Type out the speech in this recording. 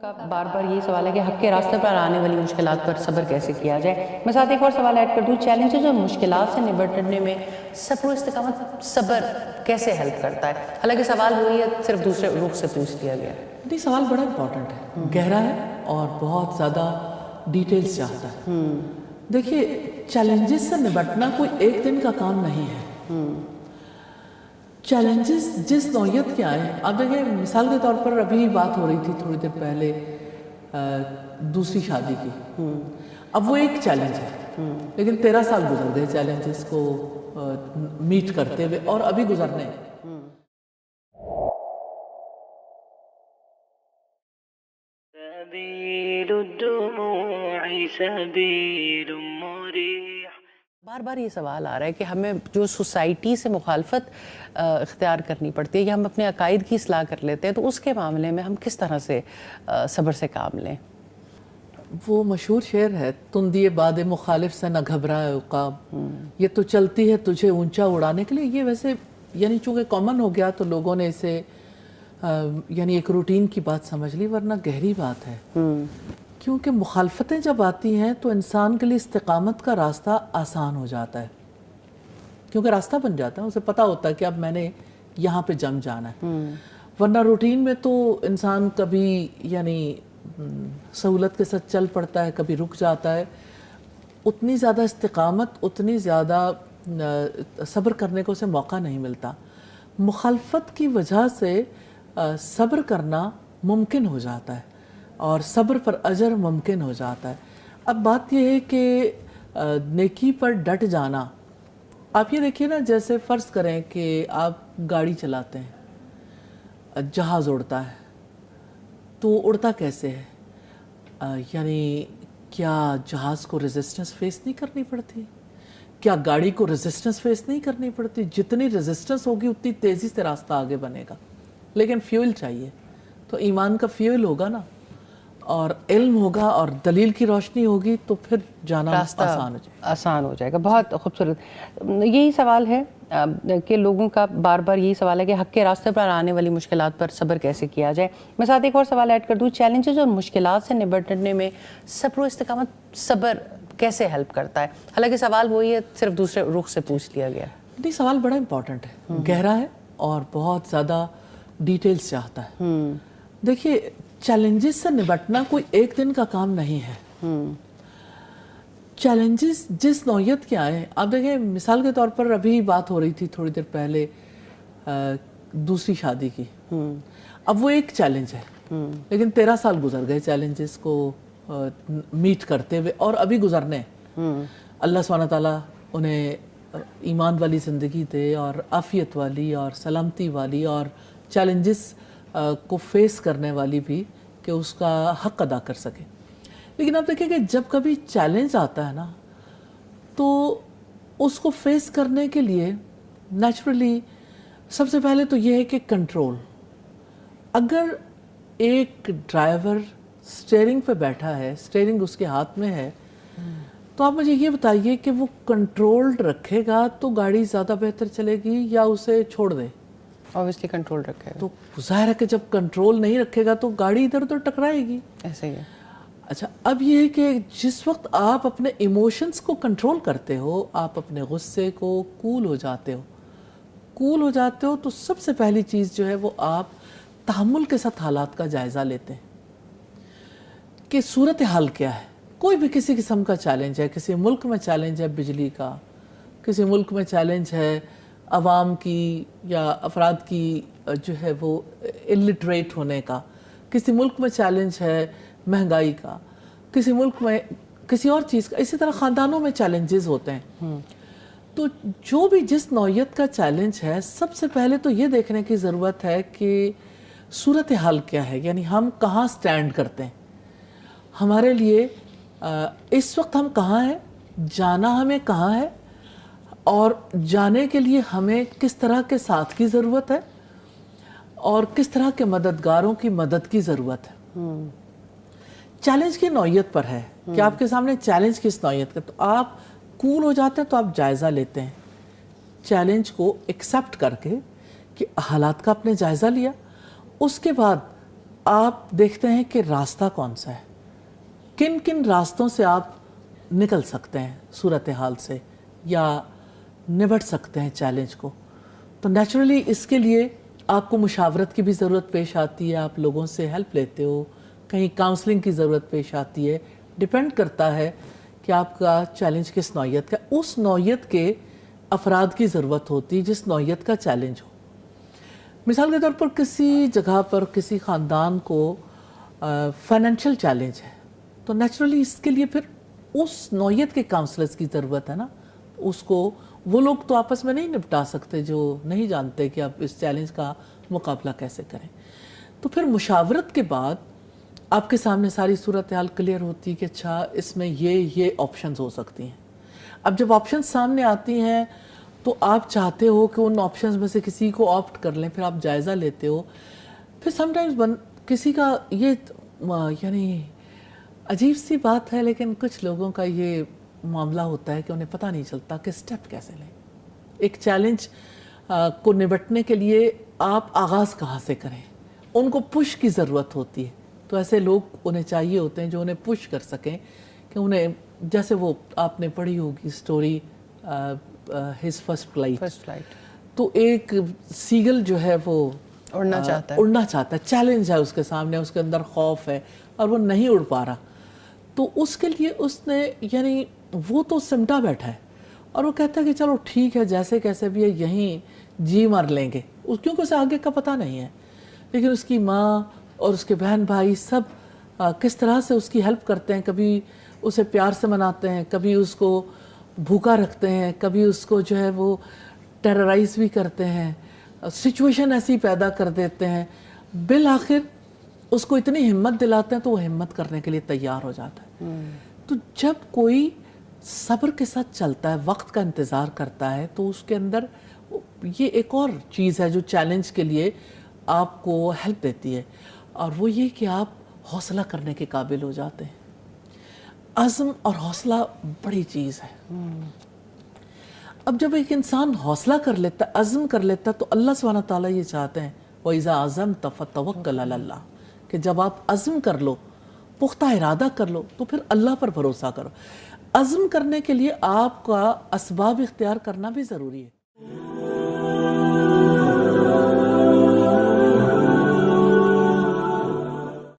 کا بار بار یہی سوال ہے کہ حق کے راستے پر آنے والی مشکلات پر صبر کیسے کیا جائے۔ میں ساتھ ایک اور سوال ایڈ کر دوں، چیلنجز اور مشکلات سے نمٹنے میں صبر و استقامت صبر کیسے ہیلپ کرتا ہے؟ حالانکہ سوال وہی ہے، صرف دوسرے رخ سے پوچھ لیا گیا۔ نہیں، سوال بڑا امپورٹنٹ ہے، گہرا ہے اور بہت زیادہ ڈیٹیلز چاہتا ہے۔ دیکھیے، چیلنجز سے نمٹنا کوئی ایک دن کا کام نہیں ہے۔ چیلنجز جس نوعیت کے آئے، آپ دیکھیں مثال کے طور پر ابھی بات ہو رہی تھی تھوڑی دیر پہلے دوسری شادی کی، اب وہ ایک چیلنج ہے، لیکن 13 سال گزر گئے چیلنجز کو میٹ کرتے ہوئے، اور ابھی گزرنے ہیں۔ سبيل الدموع سبيل مريح۔ بار بار یہ سوال آ رہا ہے کہ ہمیں جو سوسائٹی سے مخالفت اختیار کرنی پڑتی ہے یا ہم اپنے عقائد کی اصلاح کر لیتے ہیں، تو اس کے معاملے میں ہم کس طرح سے صبر سے کام لیں؟ وہ مشہور شعر ہے، تندی باد مخالف سے نہ گھبرائے عقاب، یہ تو چلتی ہے تجھے اونچا اڑانے کے لیے۔ یہ ویسے یعنی چونکہ کامن ہو گیا تو لوگوں نے اسے یعنی ایک روٹین کی بات سمجھ لی، ورنہ گہری بات ہے۔ کیونکہ مخالفتیں جب آتی ہیں تو انسان کے لیے استقامت کا راستہ آسان ہو جاتا ہے، کیونکہ راستہ بن جاتا ہے، اسے پتہ ہوتا ہے کہ اب میں نے یہاں پہ جم جانا ہے۔ ورنہ روٹین میں تو انسان کبھی یعنی سہولت کے ساتھ چل پڑتا ہے، کبھی رک جاتا ہے۔ اتنی زیادہ استقامت، اتنی زیادہ صبر کرنے کو اسے موقع نہیں ملتا۔ مخالفت کی وجہ سے صبر کرنا ممکن ہو جاتا ہے اور صبر پر اجر ممکن ہو جاتا ہے۔ اب بات یہ ہے کہ نیکی پر ڈٹ جانا، آپ یہ دیکھیے نا، جیسے فرض کریں کہ آپ گاڑی چلاتے ہیں، جہاز اڑتا ہے، تو اڑتا کیسے ہے؟ یعنی کیا جہاز کو ریزسٹنس فیس نہیں کرنی پڑتی؟ کیا گاڑی کو ریزسٹنس فیس نہیں کرنی پڑتی؟ جتنی ریزسٹنس ہوگی اتنی تیزی سے راستہ آگے بنے گا، لیکن فیول چاہیے، تو ایمان کا فیول ہوگا نا، اور علم ہوگا اور دلیل کی روشنی ہوگی، تو پھر جانا آسان ہو جائے گا۔ بہت خوبصورت یہی سوال ہے کہ لوگوں کا بار بار یہی سوال ہے کہ حق کے راستے پر آنے والی مشکلات پر صبر کیسے کیا جائے۔ میں ساتھ ایک اور سوال ایڈ کر دوں، چیلنجز اور مشکلات سے نمٹنے میں صبر و استقامت صبر کیسے ہیلپ کرتا ہے؟ حالانکہ سوال وہی ہے، صرف دوسرے رخ سے پوچھ لیا گیا۔ نہیں، سوال بڑا امپورٹنٹ ہے، گہرا ہے اور بہت زیادہ ڈیٹیلز چاہتا ہے۔ دیکھیے، چیلنجز سے نمٹنا کوئی ایک دن کا کام نہیں ہے۔ چیلنجز جس نوعیت کے آئے، آپ دیکھیں مثال کے طور پر ابھی بات ہو رہی تھی تھوڑی دیر پہلے دوسری شادی کی، اب وہ ایک چیلنج ہے، لیکن 13 سال گزر گئے چیلنجز کو میٹ کرتے ہوئے، اور ابھی گزرنے ہیں۔ اللہ سبحانہ تعالیٰ انہیں ایمان والی زندگی دے، اور عافیت والی اور سلامتی والی اور چیلنجز کو فیس کرنے والی بھی، کہ اس کا حق ادا کر سکے۔ لیکن آپ دیکھیں کہ جب کبھی چیلنج آتا ہے نا، تو اس کو فیس کرنے کے لیے نیچرلی سب سے پہلے تو یہ ہے کہ کنٹرول۔ اگر ایک ڈرائیور سٹیئرنگ پہ بیٹھا ہے، سٹیئرنگ اس کے ہاتھ میں ہے، تو آپ مجھے یہ بتائیے کہ وہ کنٹرولڈ رکھے گا تو گاڑی زیادہ بہتر چلے گی، یا اسے چھوڑ دے؟ اوبیسلی کنٹرول رکھے گا۔ تو ظاہر ہے کہ جب کنٹرول نہیں رکھے گا تو گاڑی ادھر ادھر ٹکرائے گی۔ ایسے ہی ہے۔ اچھا، اب یہ ہے کہ جس وقت آپ اپنے ایموشنز کو کنٹرول کرتے ہو، آپ اپنے غصے کو کول ہو جاتے ہو، تو سب سے پہلی چیز جو ہے وہ آپ تحمل کے ساتھ حالات کا جائزہ لیتے ہیں کہ صورتحال کیا ہے۔ کوئی بھی کسی قسم کا چیلنج ہے، کسی ملک میں چیلنج ہے بجلی کا، کسی ملک میں چیلنج ہے عوام کی یا افراد کی جو ہے وہ الٹریٹ ہونے کا، کسی ملک میں چیلنج ہے مہنگائی کا، کسی ملک میں کسی اور چیز کا، اسی طرح خاندانوں میں چیلنجز ہوتے ہیں۔ تو جو بھی جس نوعیت کا چیلنج ہے، سب سے پہلے تو یہ دیکھنے کی ضرورت ہے کہ صورتحال کیا ہے، یعنی ہم کہاں سٹینڈ کرتے ہیں، ہمارے لیے اس وقت ہم کہاں ہیں، جانا ہمیں کہاں ہے، اور جانے کے لیے ہمیں کس طرح کے ساتھ کی ضرورت ہے، اور کس طرح کے مددگاروں کی مدد کی ضرورت ہے۔ چیلنج کی نوعیت پر ہے کہ آپ کے سامنے چیلنج کس نوعیت کا، تو آپ کول ہو جاتے ہیں تو آپ جائزہ لیتے ہیں چیلنج کو ایکسیپٹ کر کے، کہ حالات کا اپنے جائزہ لیا، اس کے بعد آپ دیکھتے ہیں کہ راستہ کون سا ہے، کن کن راستوں سے آپ نکل سکتے ہیں صورتحال سے یا نبٹ سکتے ہیں چیلنج کو. تو نیچرلی اس کے لیے آپ کو مشاورت کی بھی ضرورت پیش آتی ہے، آپ لوگوں سے ہیلپ لیتے ہو، کہیں کاؤنسلنگ کی ضرورت پیش آتی ہے. ڈیپینڈ کرتا ہے کہ آپ کا چیلنج کس نوعیت کا، اس نوعیت کے افراد کی ضرورت ہوتی ہے جس نوعیت کا چیلنج ہو. مثال کے طور پر کسی جگہ پر کسی خاندان کو فائنینشیل چیلنج ہے، تو نیچرلی اس کے لیے پھر اس نوعیت کے کاؤنسلرز کی ضرورت ہے نا. اس کو وہ لوگ تو آپس میں نہیں نپٹا سکتے جو نہیں جانتے کہ آپ اس چیلنج کا مقابلہ کیسے کریں. تو پھر مشاورت کے بعد آپ کے سامنے ساری صورتحال کلیئر ہوتی ہے کہ اچھا اس میں یہ آپشنز ہو سکتی ہیں. اب جب آپشنز سامنے آتی ہیں تو آپ چاہتے ہو کہ ان آپشنز میں سے کسی کو آپٹ کر لیں، پھر آپ جائزہ لیتے ہو. پھر سم ٹائمز کسی کا یہ یعنی عجیب سی بات ہے، لیکن کچھ لوگوں کا یہ معاملہ ہوتا ہے کہ انہیں پتہ نہیں چلتا کہ سٹیپ کیسے لیں. ایک چیلنج کو نبٹنے کے لیے آپ آغاز کہاں سے کریں، ان کو پش کی ضرورت ہوتی ہے. تو ایسے لوگ انہیں چاہیے ہوتے ہیں جو انہیں پش کر سکیں کہ انہیں، جیسے وہ آپ نے پڑھی ہوگی سٹوری ہز فرسٹ فلائٹ. تو ایک سیگل جو ہے وہ اڑنا چاہتا ہے، چیلنج ہے اس کے سامنے، اس کے اندر خوف ہے اور وہ نہیں اڑ پا رہا. تو اس کے لیے اس نے یعنی وہ تو سمٹا بیٹھا ہے اور وہ کہتا ہے کہ چلو ٹھیک ہے جیسے کیسے بھی ہے یہیں جی مار لیں گے، کیونکہ اسے آگے کا پتہ نہیں ہے. لیکن اس کی ماں اور اس کے بہن بھائی سب کس طرح سے اس کی ہیلپ کرتے ہیں. کبھی اسے پیار سے مناتے ہیں، کبھی اس کو بھوکا رکھتے ہیں، کبھی اس کو جو ہے وہ ٹیررائز بھی کرتے ہیں، سچویشن ایسی پیدا کر دیتے ہیں. بالآخر اس کو اتنی ہمت دلاتے ہیں تو وہ ہمت کرنے کے لیے تیار ہو جاتا ہے. تو جب کوئی صبر کے ساتھ چلتا ہے، وقت کا انتظار کرتا ہے، تو اس کے اندر یہ ایک اور چیز ہے جو چیلنج کے لیے آپ کو ہیلپ دیتی ہے، اور وہ یہ کہ آپ حوصلہ کرنے کے قابل ہو جاتے ہیں. عزم اور حوصلہ بڑی چیز ہے. اب جب ایک انسان حوصلہ کر لیتا ہے، عزم کر لیتا ہے، تو اللہ سبحانہ تعالیٰ یہ چاہتے ہیں وَإِذَا عَزَمْتَ فَتَوَكَّلْ عَلَى اللَّهِ، کہ جب آپ عزم کر لو، پختہ ارادہ کر لو، تو پھر اللہ پر بھروسہ کرو. عزم کرنے کے لیے آپ کا اسباب اختیار کرنا بھی ضروری ہے.